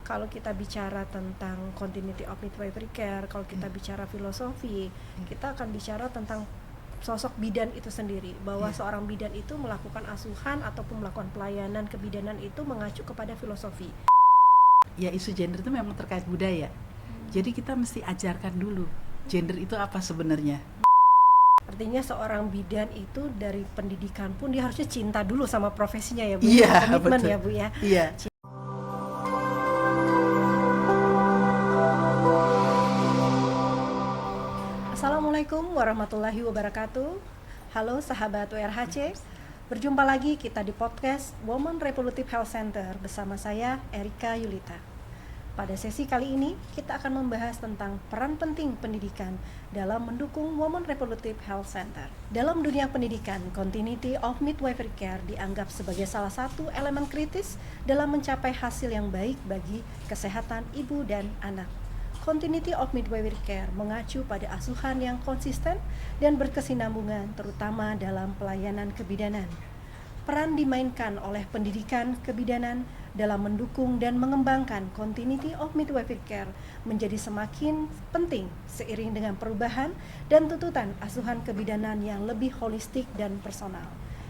kalau kita bicara tentang continuity of midwifery care, kalau kita bicara filosofi, kita akan bicara tentang sosok bidan itu sendiri, bahwa seorang bidan itu melakukan asuhan ataupun melakukan pelayanan kebidanan itu mengacu kepada filosofi. Ya, isu gender itu memang terkait budaya. Jadi kita mesti ajarkan dulu gender itu apa sebenarnya. Artinya seorang bidan itu dari pendidikan pun dia harusnya cinta dulu sama profesinya ya Bu. Iya, Komitmen betul. ya Bu ya. Iya. Assalamualaikum warahmatullahi wabarakatuh. Halo sahabat WRHC. Berjumpa lagi kita di podcast Women Reproductive Health Center bersama saya Erika Yulita. Pada sesi kali ini kita akan membahas tentang peran penting pendidikan dalam mendukung Women Reproductive Health Center. Dalam dunia pendidikan, continuity of midwifery care dianggap sebagai salah satu elemen kritis dalam mencapai hasil yang baik bagi kesehatan ibu dan anak. Continuity of midwifery care mengacu pada asuhan yang konsisten dan berkesinambungan, terutama dalam pelayanan kebidanan. Peran dimainkan oleh pendidikan kebidanan dalam mendukung dan mengembangkan continuity of midwifery care menjadi semakin penting seiring dengan perubahan dan tuntutan asuhan kebidanan yang lebih holistik dan personal.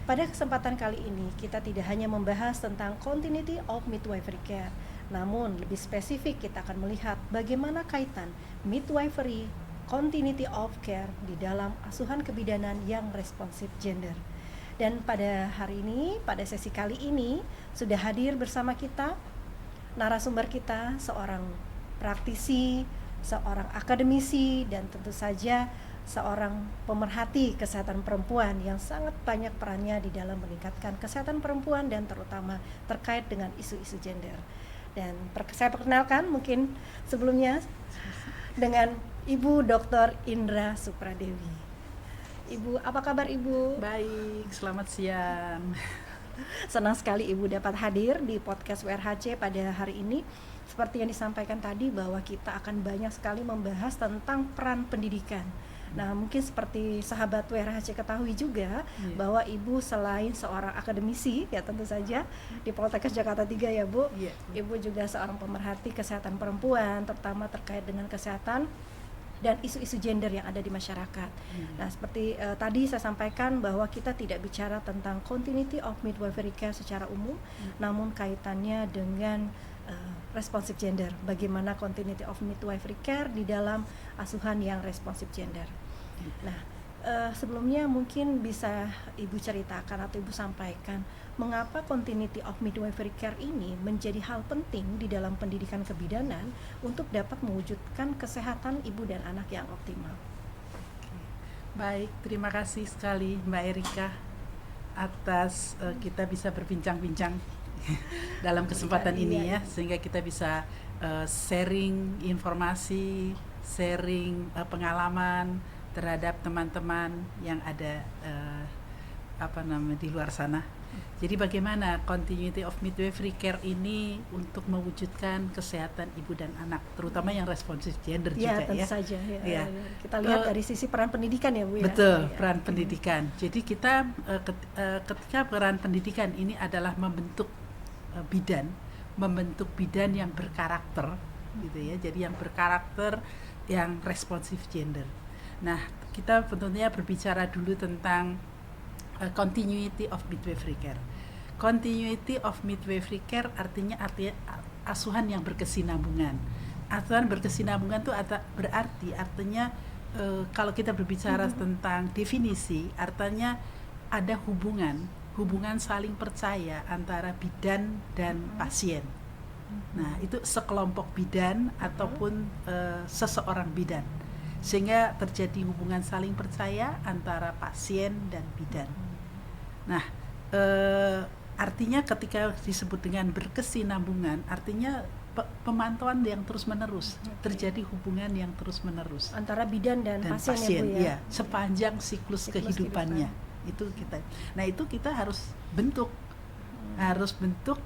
Pada kesempatan kali ini, kita tidak hanya membahas tentang continuity of midwifery care, namun lebih spesifik kita akan melihat bagaimana kaitan midwifery, continuity of care di dalam asuhan kebidanan yang responsif gender. Dan pada hari ini, pada sesi kali ini, sudah hadir bersama kita narasumber kita, seorang praktisi, seorang akademisi, dan tentu saja seorang pemerhati kesehatan perempuan yang sangat banyak perannya di dalam meningkatkan kesehatan perempuan dan terutama terkait dengan isu-isu gender. Dan saya perkenalkan mungkin sebelumnya dengan Ibu Dr. Indra Supradewi. Ibu, apa kabar Ibu? Baik, selamat siang. Senang sekali Ibu dapat hadir di podcast WRHC pada hari ini. Seperti yang disampaikan tadi bahwa kita akan banyak sekali membahas tentang peran pendidikan. Nah, mungkin seperti sahabat WRHC ketahui juga bahwa Ibu selain seorang akademisi, ya tentu saja di Poltekkes Jakarta 3 ya Bu, Ibu juga seorang pemerhati kesehatan perempuan, terutama terkait dengan kesehatan dan isu-isu gender yang ada di masyarakat. Nah, seperti tadi saya sampaikan bahwa kita tidak bicara tentang continuity of midwifery care secara umum, namun kaitannya dengan responsif gender. Bagaimana continuity of midwifery care di dalam asuhan yang responsif gender. Nah, sebelumnya mungkin bisa Ibu ceritakan atau Ibu sampaikan mengapa continuity of midwifery care ini menjadi hal penting di dalam pendidikan kebidanan untuk dapat mewujudkan kesehatan ibu dan anak yang optimal. Baik, terima kasih sekali Mbak Erika atas kita bisa berbincang-bincang dalam kesempatan ini ya, sehingga kita bisa sharing informasi, sharing pengalaman terhadap teman-teman yang ada di luar sana. Jadi bagaimana continuity of midwifery care ini untuk mewujudkan kesehatan ibu dan anak, terutama yang responsif gender juga tentu ya. Saja, ya. Kita lihat dari sisi peran pendidikan ya Bu ya. Betul, peran pendidikan. Jadi kita ketika peran pendidikan ini adalah membentuk bidan yang berkarakter gitu ya. Jadi yang berkarakter, yang responsif gender. Nah, kita tentunya berbicara dulu tentang continuity of midwifery care. Continuity of midwifery care artinya asuhan yang berkesinambungan. Asuhan berkesinambungan itu artinya kalau kita berbicara tentang definisi, artinya ada hubungan saling percaya antara bidan dan pasien. Nah, itu sekelompok bidan ataupun seseorang bidan, sehingga terjadi hubungan saling percaya antara pasien dan bidan. Nah, artinya ketika disebut dengan berkesinambungan, artinya pemantauan yang terus-menerus, terjadi hubungan yang terus-menerus antara bidan dan pasien ya Bu ya. Sepanjang siklus kehidupannya. Itu kita. Nah, itu kita harus bentuk.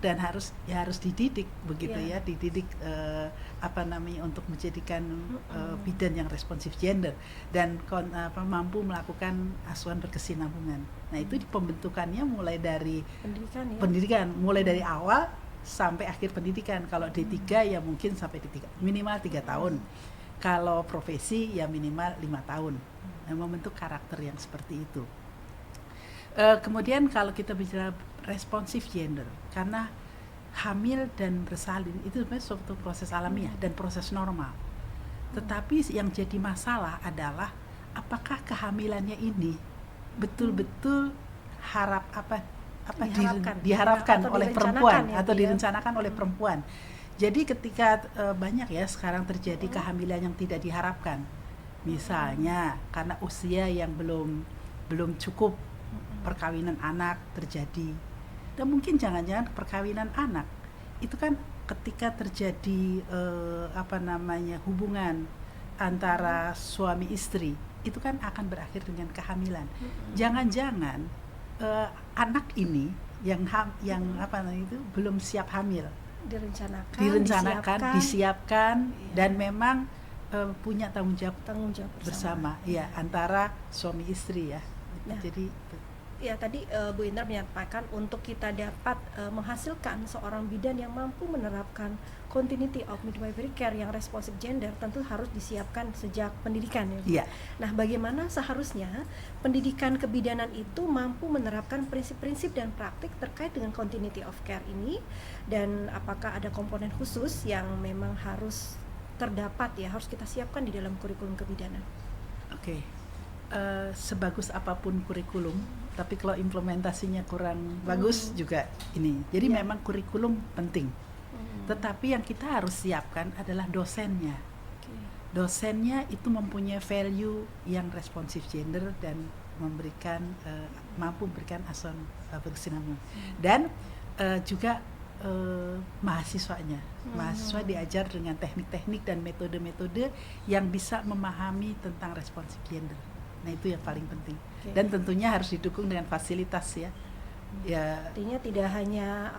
Dan harus dididik begitu ya, dididik untuk menjadikan bidan yang responsif gender dan mampu melakukan asuhan berkesinambungan. Nah, itu pembentukannya mulai dari pendidikan mulai dari awal sampai akhir pendidikan. Kalau D3 ya mungkin sampai D3, minimal 3 tahun. Kalau profesi ya minimal 5 tahun. Nah, membentuk karakter yang seperti itu. Kemudian kalau kita bicara responsive gender, karena hamil dan bersalin itu sebenarnya suatu proses alamiah dan proses normal. Tetapi yang jadi masalah adalah apakah kehamilannya ini betul-betul diharapkan oleh perempuan atau direncanakan oleh perempuan. Jadi ketika banyak ya sekarang terjadi kehamilan yang tidak diharapkan, misalnya karena usia yang belum cukup, perkawinan anak terjadi, dan mungkin jangan-jangan perkawinan anak itu kan ketika terjadi hubungan antara suami istri itu kan akan berakhir dengan kehamilan. Jangan-jangan anak ini yang itu belum siap hamil, direncanakan, disiapkan dan memang punya tanggung jawab bersama ya antara suami istri ya. Nah, jadi ya tadi Bu Indra menyampaikan untuk kita dapat menghasilkan seorang bidan yang mampu menerapkan continuity of midwifery care yang responsive gender tentu harus disiapkan sejak pendidikan ya Bu. Yeah. Nah, bagaimana seharusnya pendidikan kebidanan itu mampu menerapkan prinsip-prinsip dan praktik terkait dengan continuity of care ini, dan apakah ada komponen khusus yang memang harus terdapat ya, harus kita siapkan di dalam kurikulum kebidanan? Oke. Sebagus apapun kurikulum, tapi kalau implementasinya kurang bagus juga ini. Jadi memang kurikulum penting. Tetapi yang kita harus siapkan adalah dosennya. Dosennya itu mempunyai value yang responsive gender dan mampu memberikan asuhan berkesinambungan. Dan juga mahasiswanya. Mahasiswa diajar dengan teknik-teknik dan metode-metode yang bisa memahami tentang responsive gender. Nah, itu yang paling penting. Dan tentunya harus didukung dengan fasilitas ya. Artinya tidak hanya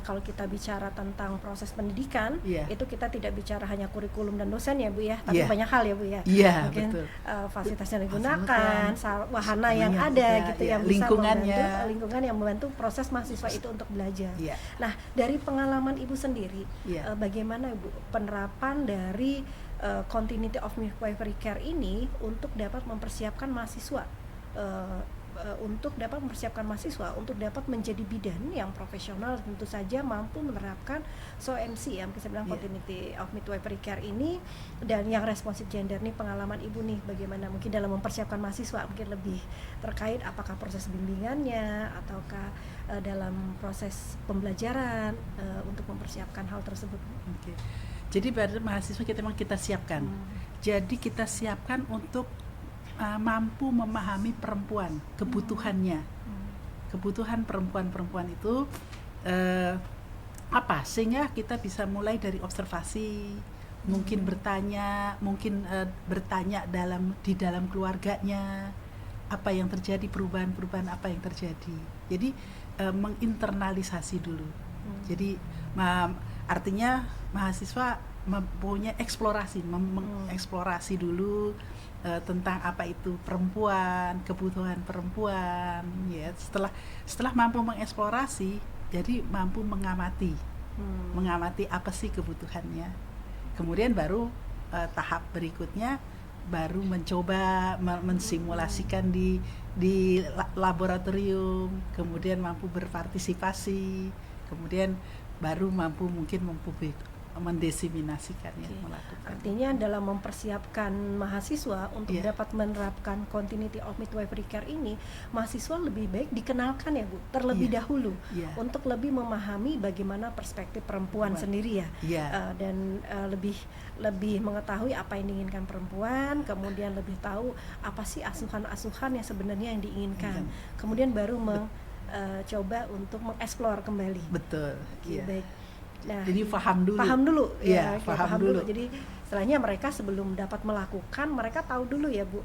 kalau kita bicara tentang proses pendidikan, itu kita tidak bicara hanya kurikulum dan dosen ya Bu ya, tapi banyak hal ya Bu ya. Mungkin betul. Fasilitas yang digunakan, wahana yang ada gitu yang bisa lingkungan yang membantu proses mahasiswa itu untuk belajar. Nah, dari pengalaman Ibu sendiri, bagaimana Ibu penerapan dari continuity of midwifery care ini untuk dapat mempersiapkan mahasiswa untuk dapat menjadi bidan yang profesional, tentu saja mampu menerapkan SOMC yang bisa bilang continuity of midwifery care ini, dan yang responsive gender nih. Pengalaman Ibu nih bagaimana mungkin dalam mempersiapkan mahasiswa, mungkin lebih terkait apakah proses bimbingannya ataukah dalam proses pembelajaran untuk mempersiapkan hal tersebut. Jadi pada mahasiswa kita siapkan. Jadi kita siapkan untuk mampu memahami perempuan, kebutuhannya. Kebutuhan perempuan itu apa? Sehingga kita bisa mulai dari observasi, mungkin bertanya di dalam keluarganya apa yang terjadi, perubahan apa yang terjadi. Jadi menginternalisasi dulu. Jadi artinya mahasiswa mempunyai mengeksplorasi dulu tentang apa itu perempuan, kebutuhan perempuan ya. Setelah mampu mengeksplorasi, jadi mampu mengamati apa sih kebutuhannya. Kemudian baru tahap berikutnya baru mencoba mensimulasikan di laboratorium, kemudian mampu berpartisipasi, kemudian baru mampu mungkin mendeseminasikannya, melakukan. Artinya dalam mempersiapkan mahasiswa untuk dapat menerapkan continuity of midwifery care ini, mahasiswa lebih baik dikenalkan ya Bu, terlebih dahulu untuk lebih memahami bagaimana perspektif perempuan sendiri ya, dan lebih mengetahui apa yang diinginkan perempuan, kemudian lebih tahu apa sih asuhan-asuhan yang sebenarnya yang diinginkan, kemudian baru coba untuk mengeksplor kembali. Betul. Baik. Nah, jadi paham dulu. Paham dulu. Jadi setelahnya mereka sebelum dapat melakukan, mereka tahu dulu ya Bu,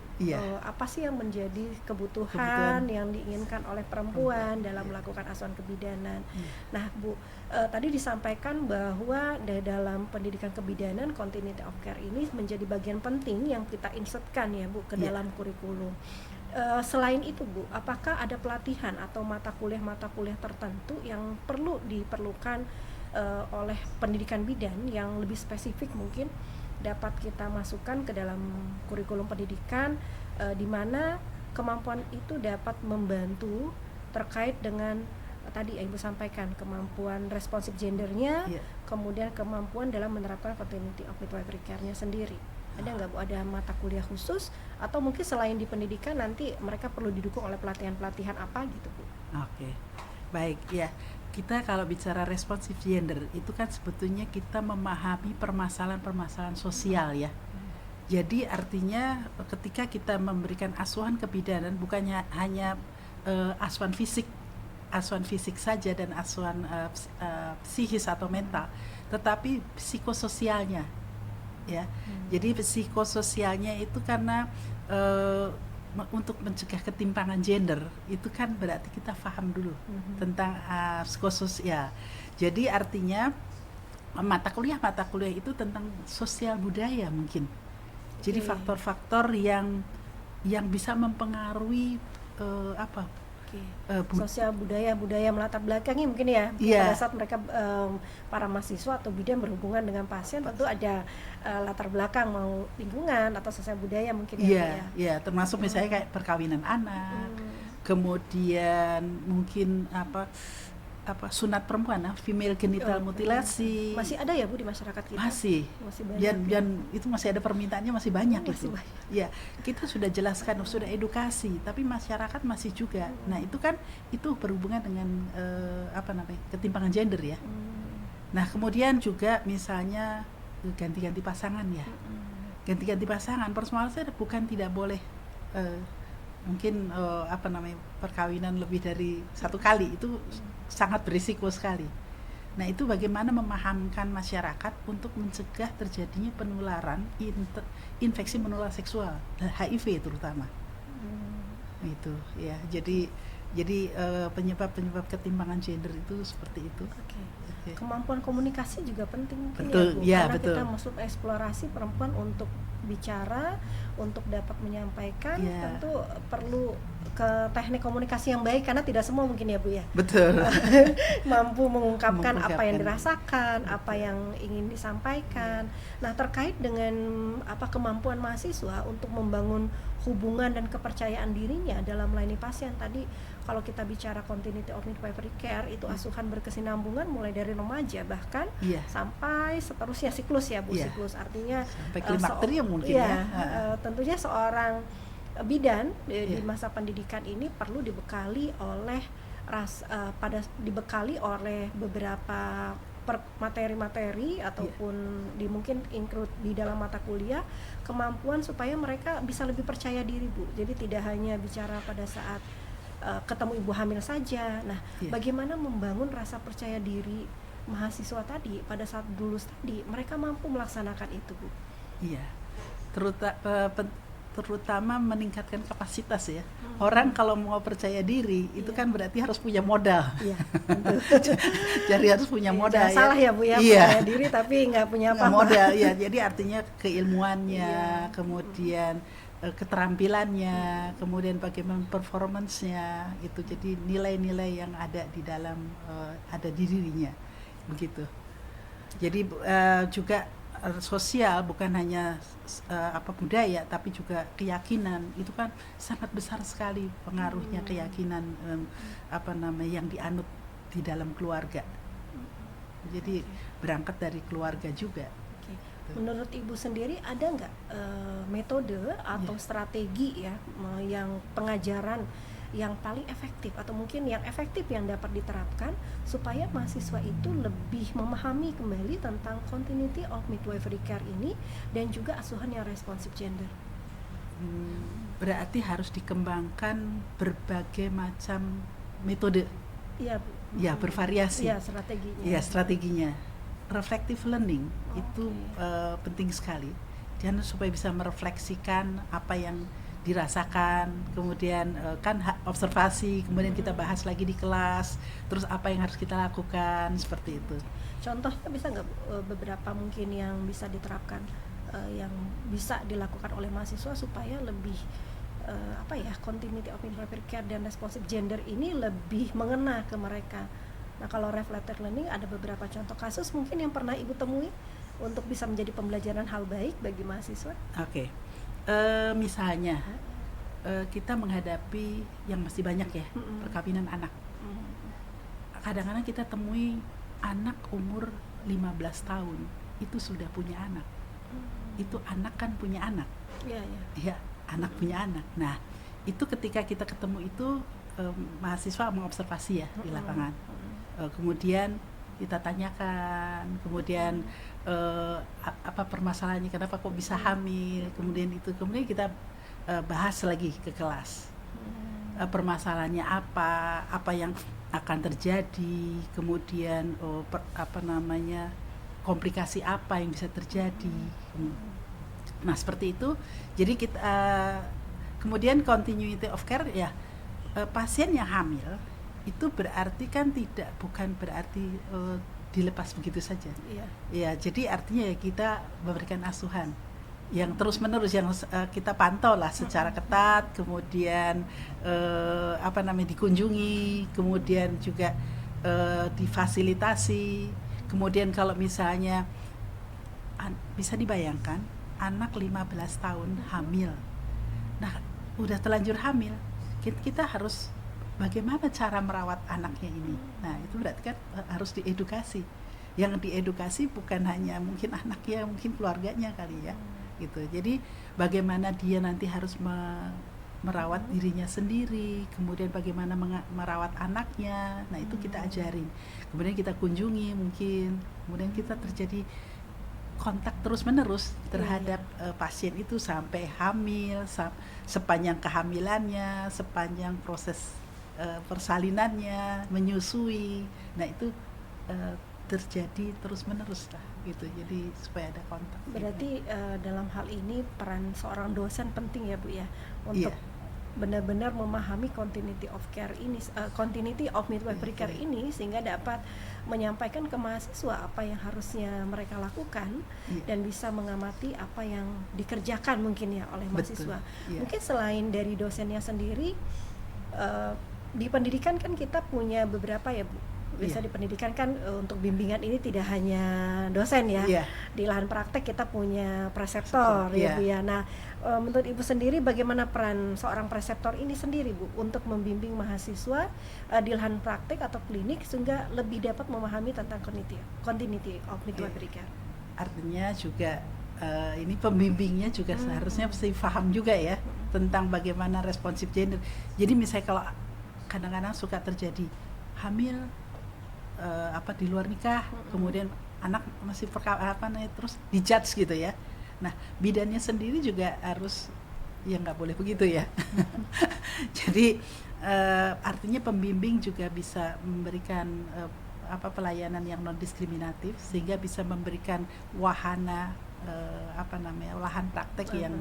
apa sih yang menjadi kebutuhan yang diinginkan oleh perempuan dalam melakukan asuhan kebidanan. Nah Bu, tadi disampaikan bahwa dalam pendidikan kebidanan continuity of care ini menjadi bagian penting yang kita insertkan ya Bu ke dalam kurikulum. Selain itu Bu, apakah ada pelatihan atau mata kuliah tertentu yang diperlukan oleh pendidikan bidan yang lebih spesifik mungkin dapat kita masukkan ke dalam kurikulum pendidikan, di mana kemampuan itu dapat membantu terkait dengan tadi Ibu sampaikan kemampuan responsif gendernya, kemudian kemampuan dalam menerapkan continuity of midwifery care-nya sendiri. Ada nggak Bu, ada mata kuliah khusus atau mungkin selain di pendidikan nanti mereka perlu didukung oleh pelatihan-pelatihan apa gitu Bu? Oke, baik ya. Kita kalau bicara responsif gender itu kan sebetulnya kita memahami permasalahan-permasalahan sosial ya. Jadi artinya ketika kita memberikan asuhan kebidanan bukannya hanya asuhan fisik saja dan asuhan psikis atau mental, tetapi psikososialnya ya. Jadi psikososialnya itu karena untuk mencegah ketimpangan gender itu kan berarti kita paham dulu tentang psikososial. Jadi artinya mata kuliah itu tentang sosial budaya mungkin. Jadi faktor-faktor yang bisa mempengaruhi sosial budaya melatar belakangi mungkin ya. Pada saat mereka para mahasiswa atau bidan berhubungan dengan pasien tentu ada latar belakang mau lingkungan atau sosial budaya mungkin ya. Termasuk misalnya kayak perkawinan anak, kemudian mungkin sunat perempuan, female genital mutilasi. Masih ada ya Bu di masyarakat kita? Masih banyak. Dan itu masih ada permintaannya masih banyak itu. Ya, kita sudah jelaskan, sudah edukasi, tapi masyarakat masih juga. Nah, itu berhubungan dengan ketimpangan gender ya. Nah, kemudian juga misalnya ganti-ganti pasangan ya. Ganti-ganti pasangan, persoalannya bukan tidak boleh mungkin perkawinan lebih dari satu kali, itu sangat berisiko sekali. Nah, itu bagaimana memahamkan masyarakat untuk mencegah terjadinya penularan infeksi menular seksual, HIV terutama. Itu ya. Jadi penyebab ketimpangan gender itu seperti itu. Kemampuan komunikasi juga penting mungkin betul, ya Bu, karena betul. kita masuk eksplorasi perempuan untuk bicara, untuk dapat menyampaikan, tentu perlu ke teknik komunikasi yang baik karena tidak semua mungkin ya Bu ya. Betul. Mampu mengungkapkan apa yang dirasakan, apa yang ingin disampaikan. Nah, terkait dengan kemampuan mahasiswa untuk membangun hubungan dan kepercayaan dirinya dalam melayani pasien. Tadi kalau kita bicara continuity of midwifery care itu asuhan berkesinambungan mulai dari remaja bahkan sampai seterusnya siklus ya Bu, siklus artinya sampai klimakterium mungkin tentunya seorang bidan di masa pendidikan ini perlu dibekali oleh dibekali oleh beberapa materi-materi ataupun mungkin include di dalam mata kuliah kemampuan supaya mereka bisa lebih percaya diri Bu. Jadi tidak hanya bicara pada saat ketemu ibu hamil saja. Nah, bagaimana membangun rasa percaya diri mahasiswa tadi pada saat lulus tadi mereka mampu melaksanakan itu Bu? Iya. Terutama meningkatkan kapasitas ya. Orang kalau mau percaya diri itu kan berarti harus punya modal. Jadi harus punya modal. Salah ya Bu ya, percaya diri tapi nggak punya apa-apa. Modal ya. Jadi artinya keilmuannya, kemudian keterampilannya, kemudian bagaimana performance-nya itu. Jadi nilai-nilai yang ada di dalam ada di dirinya. Begitu. Jadi juga sosial bukan hanya budaya tapi juga keyakinan itu kan sangat besar sekali pengaruhnya keyakinan yang dianut di dalam keluarga. Jadi berangkat dari keluarga juga. Menurut Ibu sendiri ada nggak metode atau strategi ya yang pengajaran yang paling efektif atau mungkin yang efektif yang dapat diterapkan supaya mahasiswa itu lebih memahami kembali tentang continuity of midwifery care ini dan juga asuhan yang responsif gender? Berarti harus dikembangkan berbagai macam metode. Iya, bervariasi. Iya, strateginya. Iya, strateginya. Reflective learning itu penting sekali. Dan supaya bisa merefleksikan apa yang dirasakan, kemudian kan observasi, kemudian kita bahas lagi di kelas, terus apa yang harus kita lakukan, seperti itu. Contohnya bisa nggak beberapa mungkin yang bisa diterapkan, yang bisa dilakukan oleh mahasiswa supaya lebih continuity of midwifery care dan responsive gender ini lebih mengena ke mereka Nah, kalau reflected learning ada beberapa contoh kasus mungkin yang pernah Ibu temui untuk bisa menjadi pembelajaran hal baik bagi mahasiswa. Oke. Misalnya kita menghadapi yang masih banyak ya, perkawinan anak. Kadang-kadang kita temui anak umur 15 tahun itu sudah punya anak. Itu anak kan punya anak. Iya, iya. Ya, anak punya anak. Nah, itu ketika kita ketemu itu mahasiswa mengobservasi ya di lapangan. Kemudian kita tanyakan, kemudian apa permasalahannya, kenapa kok bisa hamil, kemudian kita bahas lagi ke kelas. Permasalahannya apa yang akan terjadi, kemudian komplikasi apa yang bisa terjadi. Nah, seperti itu. Jadi kita kemudian continuity of care ya, pasien yang hamil itu berarti kan bukan berarti dilepas begitu saja. Iya. Ya, jadi artinya ya kita memberikan asuhan yang terus-menerus, yang kita pantau lah secara ketat, kemudian dikunjungi, kemudian juga difasilitasi. Kemudian kalau misalnya bisa dibayangkan anak 15 tahun hamil. Nah, udah terlanjur hamil, kita harus bagaimana cara merawat anaknya ini. Nah, itu berarti kan harus diedukasi. Yang diedukasi bukan hanya mungkin anaknya, mungkin keluarganya kali ya. Gitu. Jadi bagaimana dia nanti harus merawat dirinya sendiri, kemudian bagaimana merawat anaknya. Nah, itu kita ajarin. Kemudian kita kunjungi mungkin, kemudian kita terjadi kontak terus-menerus terhadap pasien itu sampai hamil, sepanjang kehamilannya, sepanjang proses persalinannya, menyusui. Nah, itu terjadi terus-menerus lah gitu. Jadi supaya ada kontak. Berarti dalam hal ini peran seorang dosen penting ya Bu ya, untuk benar-benar memahami continuity of care ini, continuity of midwifery care ini, sehingga dapat menyampaikan ke mahasiswa apa yang harusnya mereka lakukan dan bisa mengamati apa yang dikerjakan mungkin ya oleh mahasiswa. Mungkin selain dari dosennya sendiri, di pendidikan kan kita punya beberapa ya Bu. Bisa di pendidikan kan untuk bimbingan ini tidak hanya dosen ya. Di lahan praktek kita punya preseptor ya Bu ya. Nah, menurut Ibu sendiri bagaimana peran seorang preseptor ini sendiri Bu untuk membimbing mahasiswa di lahan praktek atau klinik sehingga lebih dapat memahami tentang continuity of midwifery care? Artinya juga ini pembimbingnya juga seharusnya mesti paham juga ya tentang bagaimana responsif gender. Jadi misalnya kalau kadang-kadang suka terjadi hamil di luar nikah, kemudian anak masih terus dijudge gitu ya. Nah, bidannya sendiri juga harus nggak boleh begitu ya. Jadi artinya pembimbing juga bisa memberikan pelayanan yang non diskriminatif sehingga bisa memberikan wahana lahan praktek yang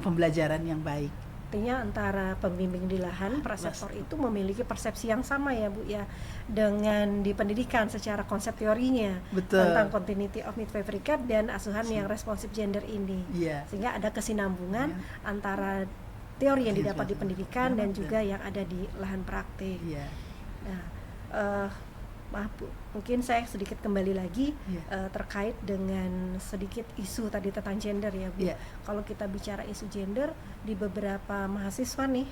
pembelajaran yang baik. Artinya antara pembimbing di lahan, preseptor itu memiliki persepsi yang sama ya Bu ya, dengan di pendidikan secara konsep teorinya. Betul. Tentang continuity of midwifery care dan asuhan yang responsif gender ini. Sehingga ada kesinambungan antara teori yang didapat di pendidikan dan juga yang ada di lahan praktik. Nah, maaf Bu, mungkin saya sedikit kembali lagi terkait dengan sedikit isu tadi tentang gender ya Bu. Kalau kita bicara isu gender di beberapa mahasiswa nih,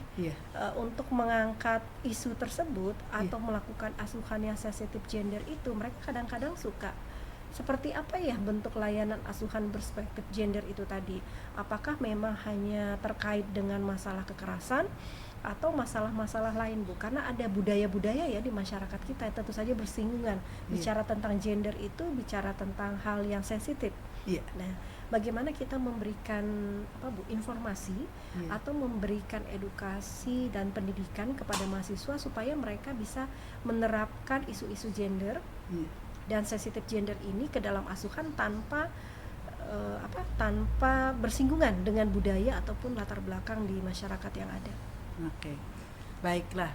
untuk mengangkat isu tersebut atau melakukan asuhan yang sensitif gender itu, mereka kadang-kadang suka seperti apa ya bentuk layanan asuhan berspektif gender itu tadi? Apakah memang hanya terkait dengan masalah kekerasan atau masalah-masalah lain Bu? Karena ada budaya-budaya ya di masyarakat kita yang tentu saja bersinggungan. Bicara tentang gender itu bicara tentang hal yang sensitif. Nah, bagaimana kita memberikan informasi atau memberikan edukasi dan pendidikan kepada mahasiswa supaya mereka bisa menerapkan isu-isu gender dan sensitif gender ini ke dalam asuhan tanpa bersinggungan dengan budaya ataupun latar belakang di masyarakat yang ada. Oke, baiklah.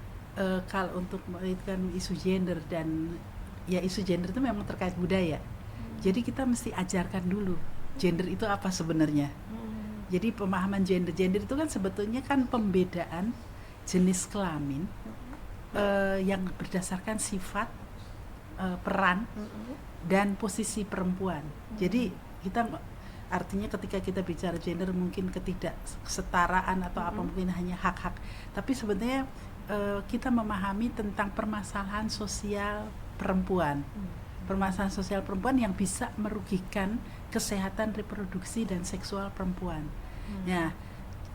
Kalau untuk mengaitkan isu gender dan isu gender itu memang terkait budaya. Jadi kita mesti ajarkan dulu gender itu apa sebenarnya. Jadi pemahaman gender itu kan sebetulnya kan pembedaan jenis kelamin yang berdasarkan sifat peran dan posisi perempuan. Jadi kita artinya ketika kita bicara gender mungkin ketidaksetaraan atau apa mungkin hanya hak-hak, tapi sebenarnya kita memahami tentang permasalahan sosial perempuan. Permasalahan sosial perempuan yang bisa merugikan kesehatan reproduksi dan seksual perempuan. Nah,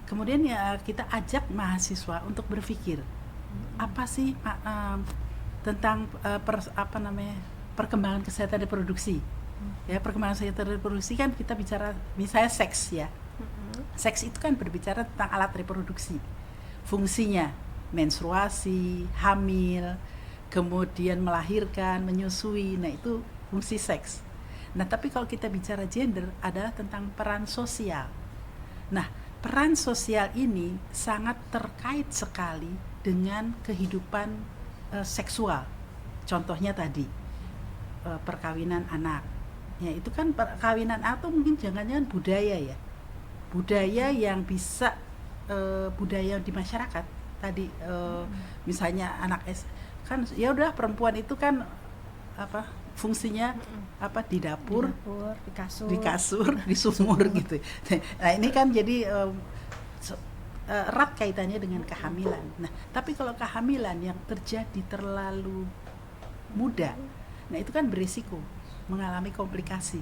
kemudian ya kita ajak mahasiswa untuk berpikir apa sih tentang perkembangan kesehatan reproduksi. Ya, perkembangan kesehatan reproduksi kan kita bicara misalnya seks ya. Seks itu kan berbicara tentang alat reproduksi. Fungsinya menstruasi, hamil, kemudian melahirkan, menyusui. Nah, itu fungsi seks. Nah, tapi kalau kita bicara gender adalah tentang peran sosial. Nah, peran sosial ini sangat terkait sekali dengan kehidupan seksual. Contohnya tadi perkawinan anak. Ya, itu kan perkawinan atau mungkin jangan-jangan budaya ya. Budaya yang bisa budaya di masyarakat tadi misalnya anak kan ya udah perempuan itu kan fungsinya di dapur, di kasur, di sumur gitu. Nah, ini kan jadi erat kaitannya dengan kehamilan. Nah, tapi kalau kehamilan yang terjadi terlalu muda, nah itu kan berisiko mengalami komplikasi.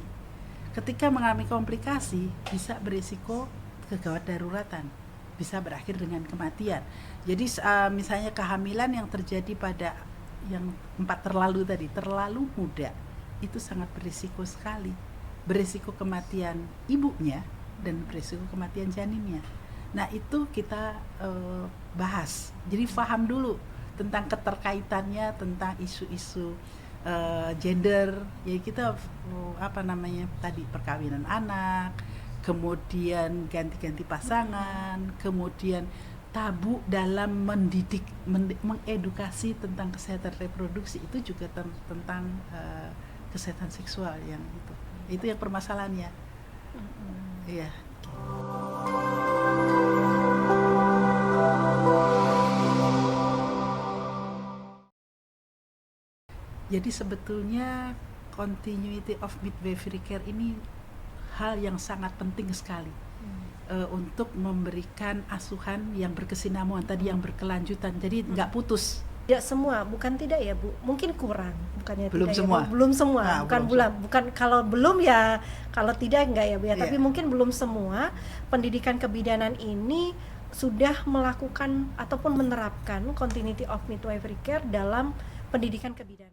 Ketika mengalami komplikasi bisa berisiko kegawat daruratan, bisa berakhir dengan kematian. Jadi misalnya kehamilan yang terjadi pada yang 4 terlalu muda, itu sangat berisiko sekali. Berisiko kematian ibunya dan berisiko kematian janinnya. Nah, itu kita bahas. Jadi paham dulu tentang keterkaitannya, tentang isu-isu gender. Jadi kita tadi perkawinan anak, kemudian ganti-ganti pasangan, kemudian tabu dalam mengedukasi tentang kesehatan reproduksi, itu juga tentang kesehatan seksual yang itu yang permasalahannya. Iya. Jadi sebetulnya continuity of midwifery care ini hal yang sangat penting sekali untuk memberikan asuhan yang berkesinambungan tadi, yang berkelanjutan, jadi nggak putus. Tidak semua, bukan tidak ya Bu, mungkin kurang, bukannya belum tidak semua. Ya, Bu? Belum semua, Nah, bukan kalau belum ya, kalau tidak enggak ya Bu ya, Yeah. Tapi mungkin belum semua pendidikan kebidanan ini sudah melakukan ataupun menerapkan continuity of midwifery care dalam pendidikan kebidanan.